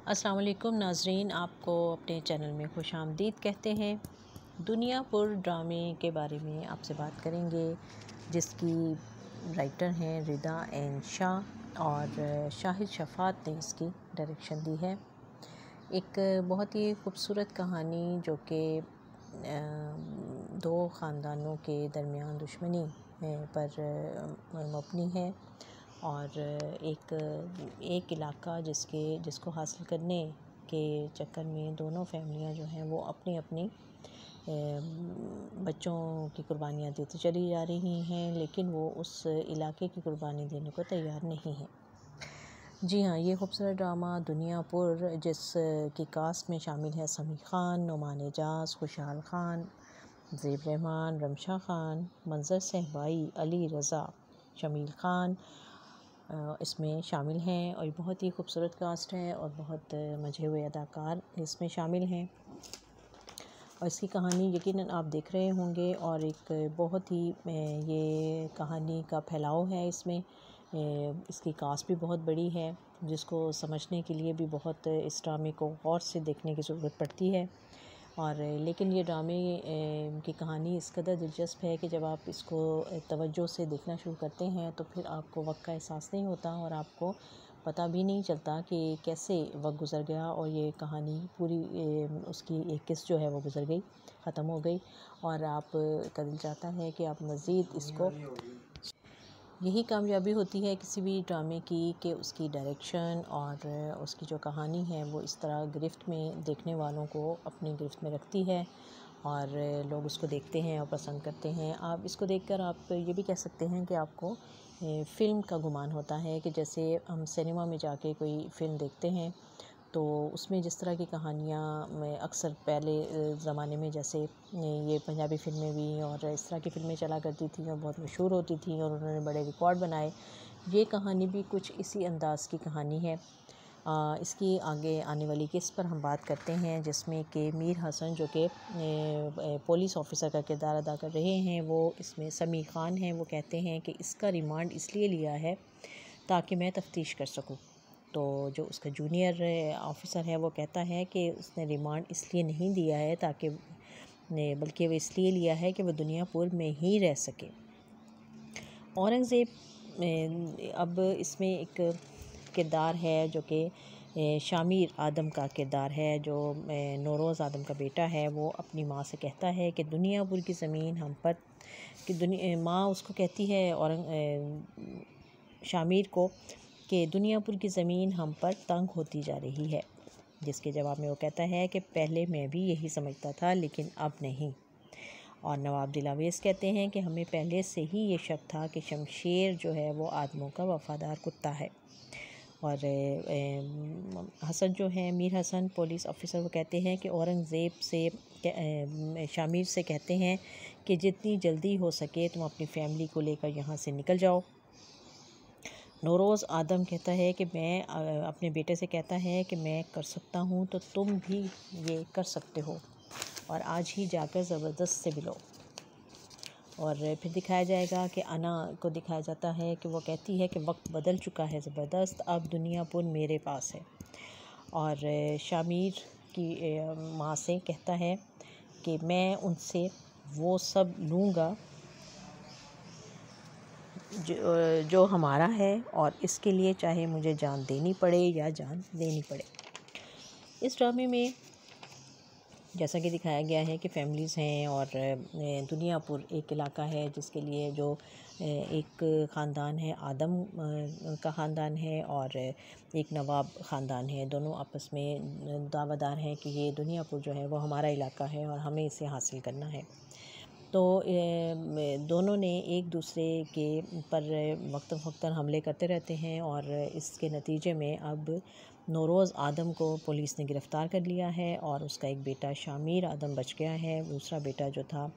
अस्सलाम वालेकुम नाज़रीन, आपको अपने चैनल में खुशामदीद कहते हैं। दुनियापुर ड्रामे के बारे में आपसे बात करेंगे, जिसकी राइटर हैं रिदा एन शाह और शाहिद शफ़ात ने इसकी डायरेक्शन दी है। एक बहुत ही खूबसूरत कहानी जो कि दो ख़ानदानों के दरमियान दुश्मनी पर मबनी है और एक इलाका जिसको हासिल करने के चक्कर में दोनों फैमिलियां जो हैं वो अपनी अपनी बच्चों की कुर्बानियाँ देती चली जा रही हैं, लेकिन वो उस इलाके की कुर्बानी देने को तैयार नहीं हैं। जी हाँ, ये खूबसूरत ड्रामा दुनियापुर, जिसकी कास्ट में शामिल है समी खान, नुमान एजाज, खुशहाल खान, ज़ेब रहमान, रमशा खान, मंजर सहबाई, अली रज़ा, शमील खान इसमें शामिल हैं। और बहुत ही खूबसूरत कास्ट है और बहुत मजे हुए अदाकार इसमें शामिल हैं। और इसकी कहानी यकीनन आप देख रहे होंगे और एक बहुत ही ये कहानी का फैलाव है इसमें। इसकी कास्ट भी बहुत बड़ी है, जिसको समझने के लिए भी बहुत इस ड्रामे को गौर से देखने की ज़रूरत पड़ती है। और लेकिन ये ड्रामे की कहानी इस कदर दिलचस्प है कि जब आप इसको तवज्जो से देखना शुरू करते हैं तो फिर आपको वक्त का एहसास नहीं होता और आपको पता भी नहीं चलता कि कैसे वक्त गुज़र गया और ये कहानी पूरी उसकी एक किस्त जो है वो गुज़र गई, ख़त्म हो गई और आप का दिल चाहता है कि आप मज़ीद इसको। यही कामयाबी होती है किसी भी ड्रामे की कि उसकी डायरेक्शन और उसकी जो कहानी है वो इस तरह गिरफ्त में देखने वालों को अपनी गिरफ्त में रखती है और लोग उसको देखते हैं और पसंद करते हैं। आप इसको देखकर आप ये भी कह सकते हैं कि आपको फ़िल्म का गुमान होता है कि जैसे हम सिनेमा में जाके कोई फ़िल्म देखते हैं तो उसमें जिस तरह की कहानियाँ में अक्सर पहले ज़माने में जैसे ये पंजाबी फ़िल्में भी और इस तरह की फ़िल्में चला करती थी और बहुत मशहूर होती थी और उन्होंने बड़े रिकॉर्ड बनाए, ये कहानी भी कुछ इसी अंदाज़ की कहानी है। इसकी आगे आने वाली किस्त पर हम बात करते हैं, जिसमें कि मीर हसन जो कि पुलिस ऑफिसर का किरदार अदा कर रहे हैं, वो इसमें समी खान हैं। वो कहते हैं कि इसका रिमांड इसलिए लिया है ताकि मैं तफ्तीश कर सकूं। तो जो उसका जूनियर ऑफिसर है वो कहता है कि उसने रिमांड इसलिए नहीं दिया है ताकि बल्कि वो इसलिए लिया है कि वो दुनियापुर में ही रह सके। औरंगज़ेब अब इसमें एक किरदार है जो कि शामिर आदम का किरदार है, जो नौरोज़ आदम का बेटा है। वो अपनी माँ से कहता है कि दुनियापुर की ज़मीन हम पर माँ उसको कहती है शामिर को कि दुनियापुर की ज़मीन हम पर तंग होती जा रही है, जिसके जवाब में वो कहता है कि पहले मैं भी यही समझता था लेकिन अब नहीं। और नवाब दिलावेज़ कहते हैं कि हमें पहले से ही ये शक था कि शमशेर जो है वो आदमों का वफ़ादार कुत्ता है। और हसन जो है मीर हसन पुलिस ऑफिसर, वो कहते हैं कि औरंगज़ेब से शामिर से कहते हैं कि जितनी जल्दी हो सके तुम अपनी फ़ैमिली को लेकर यहाँ से निकल जाओ। नौरोज़ आदम कहता है कि मैं अपने बेटे से कहता है कि मैं कर सकता हूँ तो तुम भी ये कर सकते हो और आज ही जाकर ज़बरदस्त से मिलो। और फिर दिखाया जाएगा कि अना को दिखाया जाता है कि वो कहती है कि वक्त बदल चुका है ज़बरदस्त, अब दुनियापुर मेरे पास है। और शामिर की माँ से कहता है कि मैं उनसे वो सब लूँगा जो हमारा है और इसके लिए चाहे मुझे जान देनी पड़े या जान लेनी पड़े। इस ड्रामे में जैसा कि दिखाया गया है कि फैमिलीज़ हैं और दुनियापुर एक इलाका है जिसके लिए जो एक ख़ानदान है आदम का ख़ानदान है और एक नवाब ख़ानदान है। दोनों आपस में दावादार हैं कि ये दुनियापुर जो है वो हमारा इलाका है और हमें इसे हासिल करना है। तो दोनों ने एक दूसरे के पर वक्तन हमले करते रहते हैं और इसके नतीजे में अब नौरोज़ आदम को पुलिस ने गिरफ़्तार कर लिया है और उसका एक बेटा शामिर आदम बच गया है। दूसरा बेटा जो था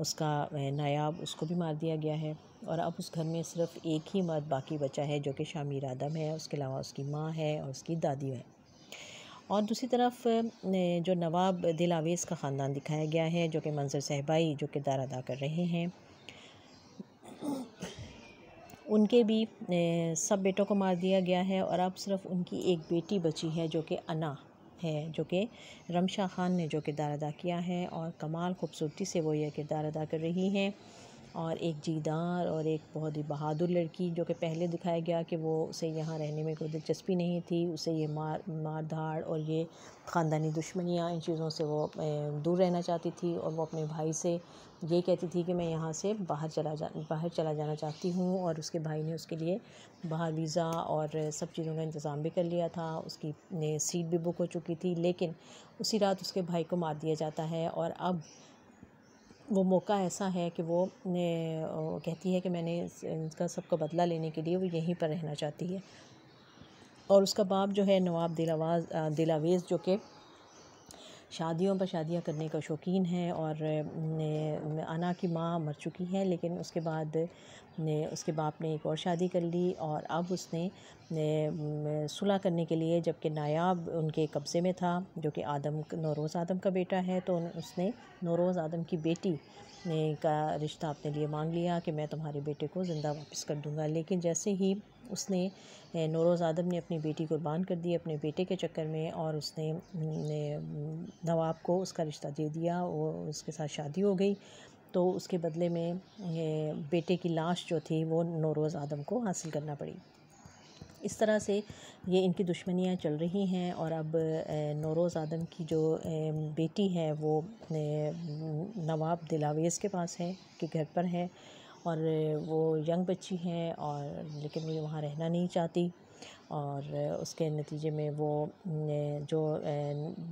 उसका नायाब, उसको भी मार दिया गया है और अब उस घर में सिर्फ़ एक ही मर्द बाकी बचा है जो कि शामिर आदम है। उसके अलावा उसकी माँ है और उसकी दादी है। और दूसरी तरफ जो नवाब दिलावेज़ का ख़ानदान दिखाया गया है, जो कि मंजर सहबाई जो किरदार अदा कर रहे हैं, उनके भी सब बेटों को मार दिया गया है और अब सिर्फ उनकी एक बेटी बची है जो कि अना है, जो कि रमशा ख़ान ने जो किरदार अदा किया है और कमाल खूबसूरती से वो ये किरदार अदा कर रही हैं। और एक जीदार और एक बहुत ही बहादुर लड़की, जो कि पहले दिखाया गया कि वो उसे यहाँ रहने में कोई दिलचस्पी नहीं थी, उसे ये मार धाड़ और ये ख़ानदानी दुश्मनियाँ, इन चीज़ों से वो दूर रहना चाहती थी। और वो अपने भाई से ये कहती थी कि मैं यहाँ से बाहर चला जाना चाहती हूँ। और उसके भाई ने उसके लिए बाहर वीज़ा और सब चीज़ों का इंतज़ाम भी कर लिया था, उसकी सीट भी बुक हो चुकी थी। लेकिन उसी रात उसके भाई को मार दिया जाता है और अब वो मौका ऐसा है कि वो कहती है कि मैंने इसका सबका बदला लेने के लिए वो यहीं पर रहना चाहती है। और उसका बाप जो है नवाब दिलावेज़, जो कि शादियों पर शादियां करने का शौकीन है। और अना की माँ मर चुकी है, लेकिन उसके बाद उसके बाप ने एक और शादी कर ली और अब उसने सुलह करने के लिए, जबकि नायाब उनके कब्ज़े में था जो कि नौरोज़ आदम का बेटा है, तो उसने नौरोज़ आदम की बेटी का रिश्ता अपने लिए मांग लिया कि मैं तुम्हारे बेटे को ज़िंदा वापस कर दूंगा। लेकिन जैसे ही उसने नौरोज़ आदम ने अपनी बेटी कुर्बान कर दी अपने बेटे के चक्कर में, और उसने नवाब को उसका रिश्ता दे दिया, वो उसके साथ शादी हो गई, तो उसके बदले में बेटे की लाश जो थी वो नौरोज़ आदम को हासिल करना पड़ी। इस तरह से ये इनकी दुश्मनियाँ चल रही हैं। और अब नौरोज़ आदम की जो बेटी है वो नवाब दिलावेज़ के पास है, कि घर पर है, और वो यंग बच्ची है और लेकिन वो वहाँ रहना नहीं चाहती। और उसके नतीजे में वो जो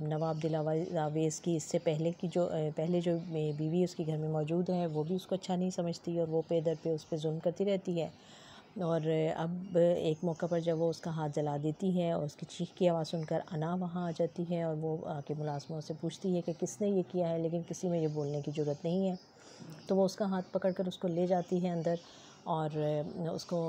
नवाब दिलावेज़ की इससे पहले की जो पहले जो बीवी उसकी घर में मौजूद है, वो भी उसको अच्छा नहीं समझती और वो पे दर पे उस पर जुल्म करती रहती है। और अब एक मौका पर जब वो उसका हाथ जला देती है और उसकी चीख की आवाज़ सुनकर अना वहाँ आ जाती है और वो आके मुलाज़िमों से पूछती है कि किसने ये किया है, लेकिन किसी में ये बोलने की ज़रूरत नहीं है। तो वो उसका हाथ पकड़कर उसको ले जाती है अंदर और उसको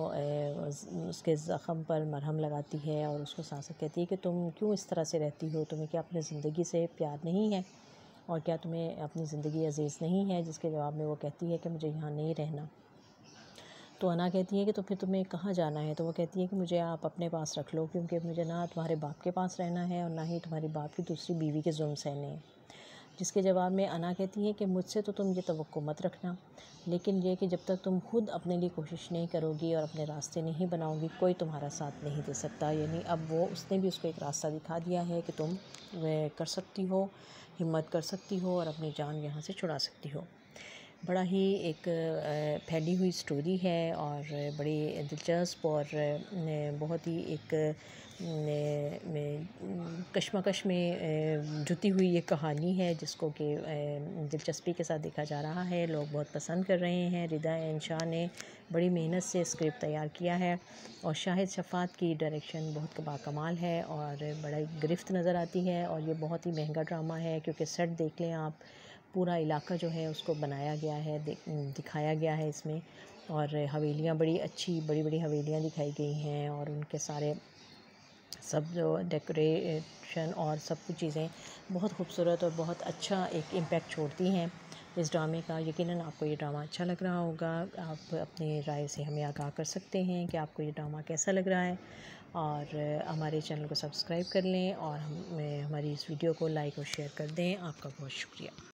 उसके ज़ख़म पर मरहम लगाती है और उसको साथ-साथ कहती है कि तुम क्यों इस तरह से रहती हो, तुम्हें क्या अपनी ज़िंदगी से प्यार नहीं है और क्या तुम्हें अपनी ज़िंदगी अज़ीज़ नहीं है। जिसके जवाब में वो कहती है कि मुझे यहाँ नहीं रहना। तो अना कहती है कि तो फिर तुम्हें कहाँ जाना है। तो वो कहती है कि मुझे आप अपने पास रख लो, क्योंकि मुझे ना तुम्हारे बाप के पास रहना है और ना ही तुम्हारे बाप की दूसरी बीवी के जुल्म सहने हैं। जिसके जवाब में अना कहती है कि मुझसे तो तुम ये तवक्को मत रखना, लेकिन ये कि जब तक तुम खुद अपने लिए कोशिश नहीं करोगी और अपने रास्ते नहीं बनाओगी, कोई तुम्हारा साथ नहीं दे सकता। यानी अब उसने भी उसको एक रास्ता दिखा दिया है कि तुम कर सकती हो, हिम्मत कर सकती हो और अपनी जान यहाँ से छुड़ा सकती हो। बड़ा ही एक फैली हुई स्टोरी है और बड़ी दिलचस्प और बहुत ही एक कशमकश में जुती हुई ये कहानी है, जिसको कि दिलचस्पी के साथ देखा जा रहा है। लोग बहुत पसंद कर रहे हैं। रिदा इंशा ने बड़ी मेहनत से स्क्रिप्ट तैयार किया है और शाहिद शफ़ात की डायरेक्शन बहुत बाकमाल है और बड़ा गिरफ्त नज़र आती है। और ये बहुत ही महंगा ड्रामा है, क्योंकि सेट देख लें आप, पूरा इलाका जो है उसको बनाया गया है, दिखाया गया है इसमें। और हवेलियाँ बड़ी अच्छी, बड़ी बड़ी हवेलियाँ दिखाई गई हैं और उनके सारे सब जो डेकोरेशन और सब कुछ चीज़ें बहुत खूबसूरत और बहुत अच्छा एक इम्पैक्ट छोड़ती हैं इस ड्रामे का। यकीनन आपको ये ड्रामा अच्छा लग रहा होगा। आप अपनी राय से हमें आगाह कर सकते हैं कि आपको ये ड्रामा कैसा लग रहा है। और हमारे चैनल को सब्सक्राइब कर लें और हमारी इस वीडियो को लाइक और शेयर कर दें। आपका बहुत शुक्रिया।